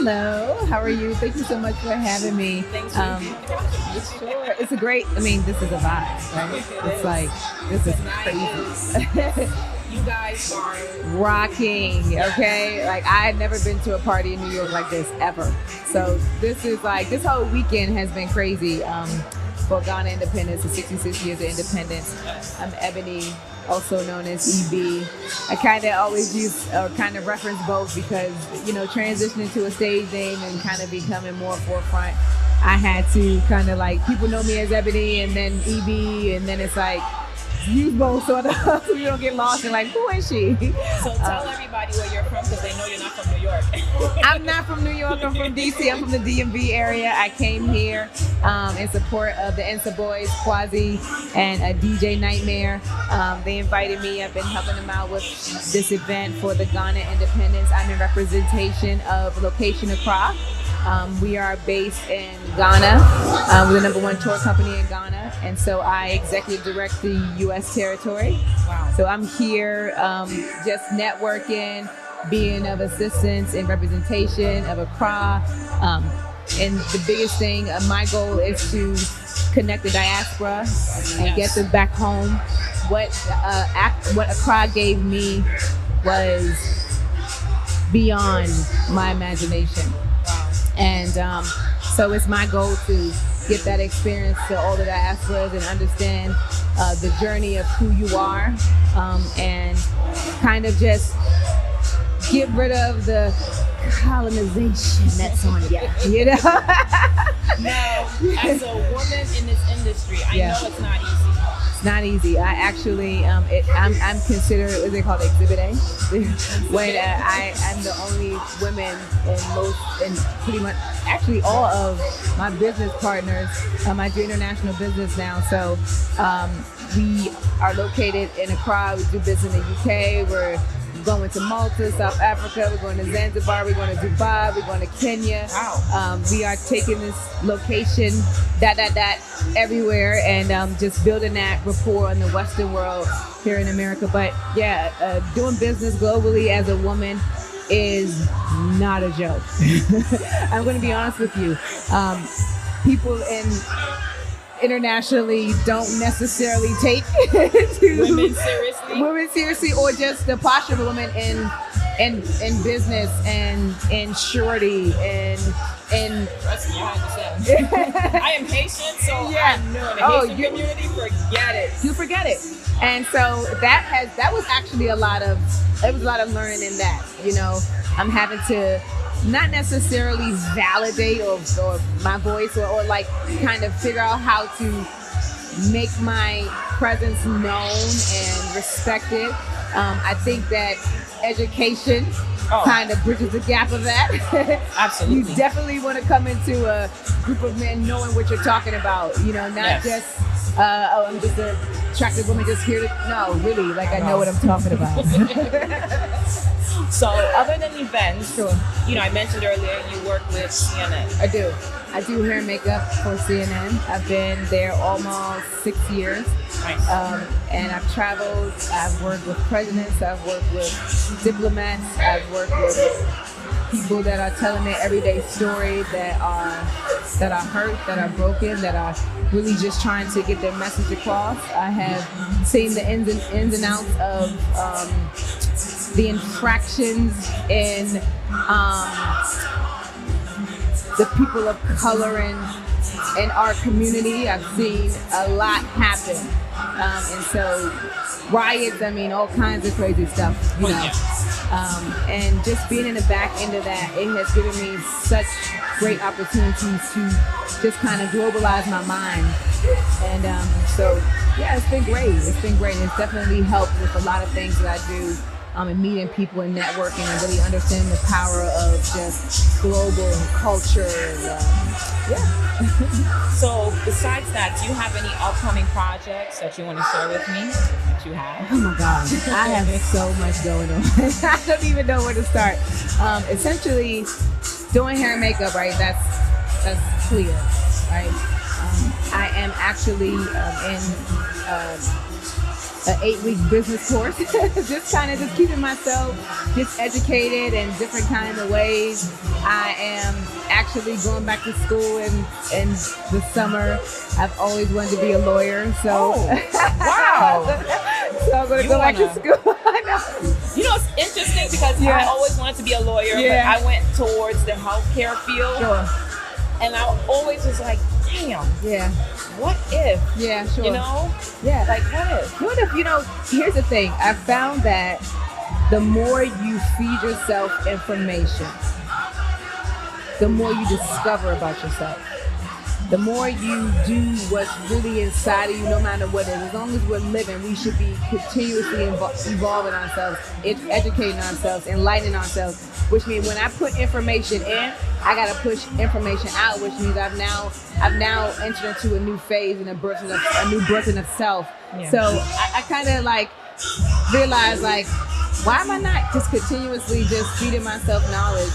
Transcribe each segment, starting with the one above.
Hello, how are you? Thank you so much for having me. Thanks Sure, it's a great, this is a vibe, right? It's like, this is crazy. You guys are Rocking, okay? Like, I had never been to a party in New York like this, ever. So this is like, this whole weekend has been crazy for Ghana independence, the 66 years of independence. I'm Ebony, also known as EB. I kind of always use, or kind of reference both because, transitioning to a stage name and kind of becoming more forefront, I had to kind of like, people know me as Ebony and then EB, and then it's like, use both sort of so you don't get lost and like, who is she? So tell everybody where you're from because they know you're not from New York. I'm not from New York, I'm from DC, I'm from the DMV area. I came here in support of the Ensa Boys, Quasi, and DJ Nightmare. They invited me, I've been helping them out with this event for the Ghana independence. I'm in representation of location Accra. We are based in Ghana. We're the #1 tour company in Ghana, and so I executive direct the U.S. territory. Wow. So I'm here just networking, being of assistance and representation of Accra. And the biggest thing, my goal is to connect the diaspora and get them back home. What Accra gave me was beyond my imagination. And so it's my goal to get that experience to all the diasporas and understand the journey of who you are, and kind of just get rid of the colonization that's on you, Now, as a woman in this industry, I know it's not easy. It's not easy. I actually, I'm considered, what they call it, Exhibit A. When I'm the only women in pretty much, actually all of my business partners. I do international business now, so we are located in Accra. We do business in the UK. We're going to Malta, South Africa. We're going to Zanzibar. We're going to Dubai. We're going to Kenya. Wow. We are taking this location, everywhere, and just building that rapport in the Western world here in America. But yeah, doing business globally as a woman is not a joke. I'm going to be honest with you. People internationally don't necessarily take women seriously, or just the posture of a woman in business and in surety and Trust me, I understand. I am Haitian, so I know in the Haitian community, forget it. You forget it. And so that was actually a lot of learning in that. I'm having to not necessarily validate or my voice or like kind of figure out how to make my presence known and respected. I think that education kind of bridges the gap of that. Absolutely. You definitely want to come into a group of men knowing what you're talking about, not just, I'm just an attractive woman just here to, no, really, like I know what I'm talking about. So other than events, I mentioned earlier you work with CNN. I do hair and makeup for CNN. I've been there almost 6 years. Nice. And I've traveled, I've worked with presidents, I've worked with diplomats, I've worked with people that are telling their everyday story, that are hurt, that are broken, that are really just trying to get their message across. I have seen the ins and outs of the infractions in the people of color in our community. I've seen a lot happen. And so riots, all kinds of crazy stuff, and just being in the back end of that, it has given me such great opportunities to just kind of globalize my mind. And so, it's been great. It's definitely helped with a lot of things that I do. And meeting people and networking and really understanding the power of just global culture. So besides that, do you have any upcoming projects that you want to share with me that you have? Oh my God, I have so much going on. I don't even know where to start. Essentially, doing hair and makeup, right? That's clear, right? I am actually in an 8-week business course, just keeping myself just educated in different kinds of ways. I am actually going back to school in the summer. I've always wanted to be a lawyer, so wow. So I'm going to go back to school. I know. You know, it's interesting because I always wanted to be a lawyer, but I went towards the healthcare field. Sure. And I always was like, damn. Yeah. What if? Yeah, sure. You know? Yeah. Like, what if? What if, here's the thing. I found that the more you feed yourself information, the more you discover about yourself. The more you do what's really inside of you, no matter what it is. As long as we're living, we should be continuously evolving ourselves, educating ourselves, enlightening ourselves. Which means when I put information in, I gotta push information out. Which means I've now entered into a new phase and a new birthing of self. Yeah. So I kind of like realized like, why am I not just continuously just feeding myself knowledge,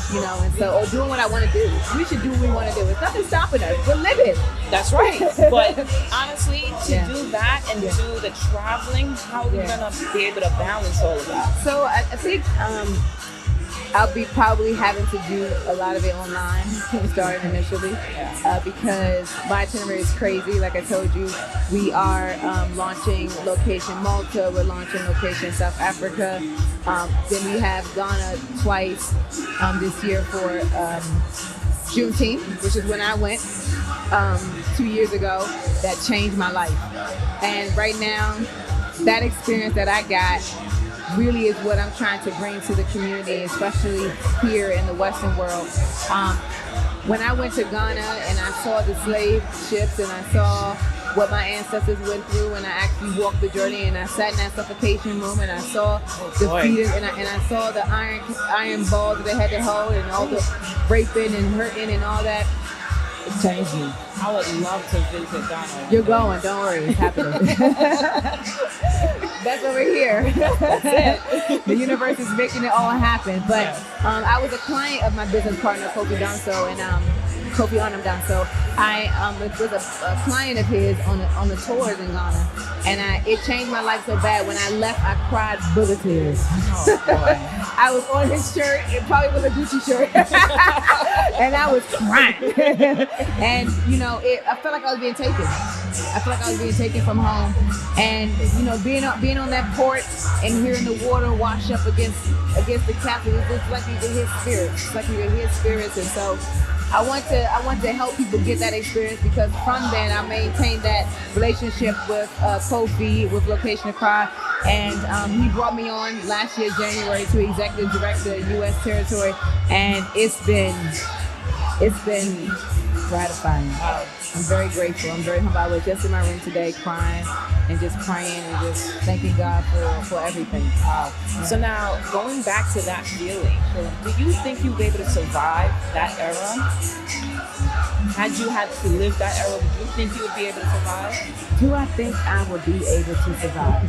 or doing what I want to do? We should do what we want to do. There's nothing stopping us. We're living. That's right. But honestly, to do that and do the traveling, how are we going to be able to balance all of that? So I think I'll be probably having to do a lot of it online, starting initially, because my itinerary is crazy. Like I told you, we are launching location Malta, we're launching location South Africa. Then we have Ghana twice this year for Juneteenth, which is when I went 2 years ago. That changed my life. And right now, that experience that I got really is what I'm trying to bring to the community, especially here in the Western world. When I went to Ghana and I saw the slave ships and I saw what my ancestors went through, and I actually walked the journey and I sat in that suffocation room and I saw the fetus and I saw the iron balls that they had to hold and all the raping and hurting and all that. It changed me. I would love to visit Ghana. You're going, don't worry, it's happening. That's over here. The universe is making it all happen. But I was a client of my business partner, Kofi Danso, and Kofi Anam Danso. I was a client of his on the tours in Ghana, and it changed my life so bad. When I left, I cried bullet tears. Oh, boy. I was on his shirt. It probably was a Gucci shirt, and I was crying. And I felt like I was being taken. I felt like I was being taken from home, and being on that port and hearing the water wash up against the captain, it's like you could hear spirits. It's like you could hear spirits, and so I want to help people get that experience, because from then I maintained that relationship with Kofi, with Location Accra, and he brought me on last year January to executive director U.S. territory, and it's been gratifying. Wow. I'm very grateful. I'm very humble. I was just in my room today crying and just praying and just thanking God for everything. Wow. Yeah. So now, going back to that feeling, do you think you'd be able to survive that era? Had you had to live that era, do you think you would be able to survive? Do I think I would be able to survive?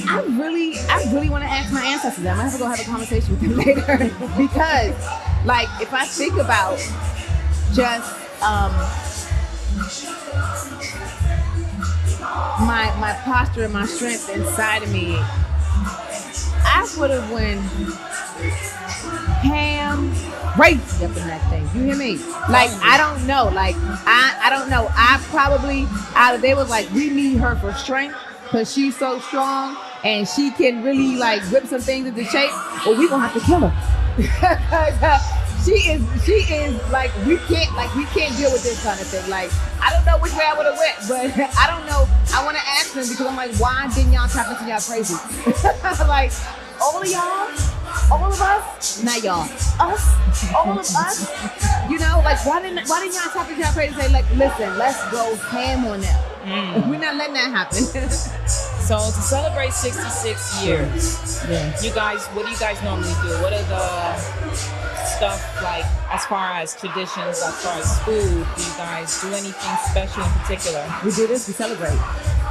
I really want to ask my ancestors. I'm going to have to go have a conversation with them later. Because, like, if I think about just my posture and my strength inside of me, I would have went ham crazy up in that thing. You hear me? Like, I don't know. Like, I don't know. I probably, they was like, we need her for strength because she's so strong and she can really like whip some things into shape, or we gonna have to kill her. She is like, we can't deal with this kind of thing. Like, I don't know which way I would have went, but I don't know. I want to ask them, because I'm like, why didn't y'all tap into y'all crazy? Like, all of y'all, all of us, not y'all, us, all of us, like, why didn't y'all tap into y'all crazy and say, like, listen, let's go ham on them. We're not letting that happen. So to celebrate 66 years, what do you guys normally do? What are the stuff, like, as far as traditions, as far as food? Do you guys do anything special in particular? We do this, we celebrate.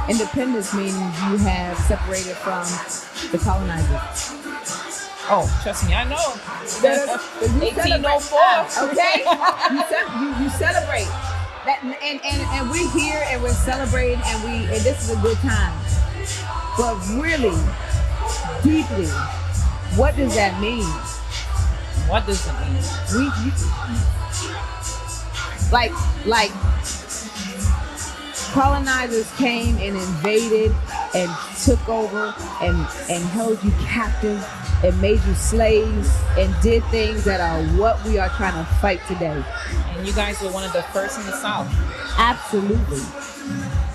Independence means you have separated from the colonizers. Oh, trust me, I know. 1804. Okay? You celebrate. That and we're here and we're celebrating and this is a good time. But really, deeply, what does that mean? What does it mean? Like colonizers came and invaded and took over and held you captive and made you slaves and did things that are what we are trying to fight today. And you guys were one of the first in the South. Absolutely.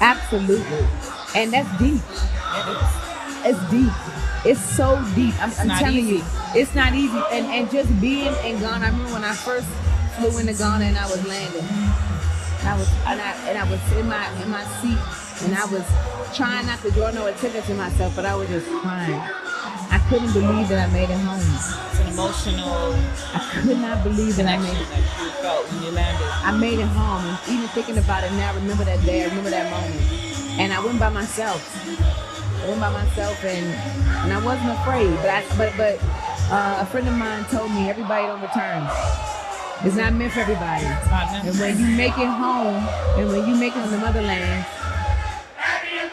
Absolutely. And that's deep. It's deep. It's so deep. I'm telling you, it's not easy. And just being in Ghana, I remember when I first flew into Ghana and I was landing. I was in my seat and I was trying not to draw no attention to myself, but I was just crying. I couldn't believe that I made it home. It's an emotional. I could not believe that I made it. That you felt when you landed. I made it home, and even thinking about it now, I remember that day. I remember that moment, and I went by myself. And I wasn't afraid. But a friend of mine told me everybody don't return. It's not meant for everybody. It's not meant. And when you make it home, and when you make it in the motherland,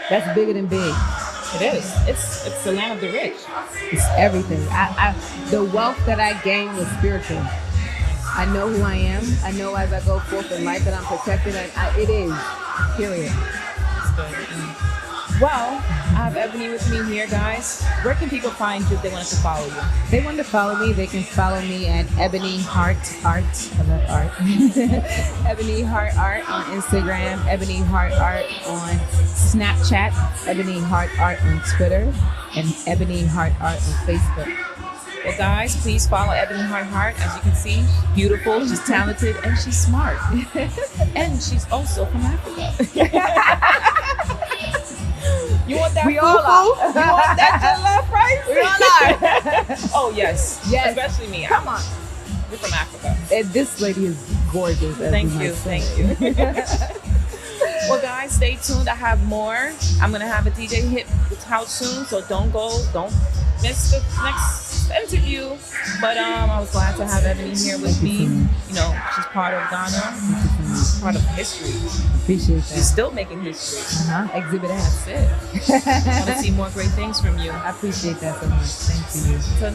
that's bigger than big. It is. It's the land of the rich. It's everything. The wealth that I gained was spiritual. I know who I am. I know as I go forth in life that I'm protected. It is. Period. It's good. Well, I have Ebony with me here, guys. Where can people find you if they wanted to follow you? If they want to follow me, they can follow me at Ebony Heart Art. I love art. Ebony Heart Art on Instagram, Ebony Heart Art on Snapchat, Ebony Heart Art on Twitter, and Ebony Heart Art on Facebook. Well, guys, please follow Ebony Heart. As you can see, she's beautiful, she's talented, and she's smart. And she's also from Africa. You want that? We all are. You want that jollof rice? We all are. Oh yes, Yes. Especially me. Come on. We're from Africa. And this lady is gorgeous. Thank you. Well, guys, stay tuned. I have more. I'm gonna have a DJ hit the house soon, so don't miss the next interview. But I was glad to have Ebony here with me. You know, she's part of Ghana, she's part of history. Appreciate that. She's still making history. Exhibit That's S. it. I want to see more great things from you. I appreciate that so much. Thank you. Till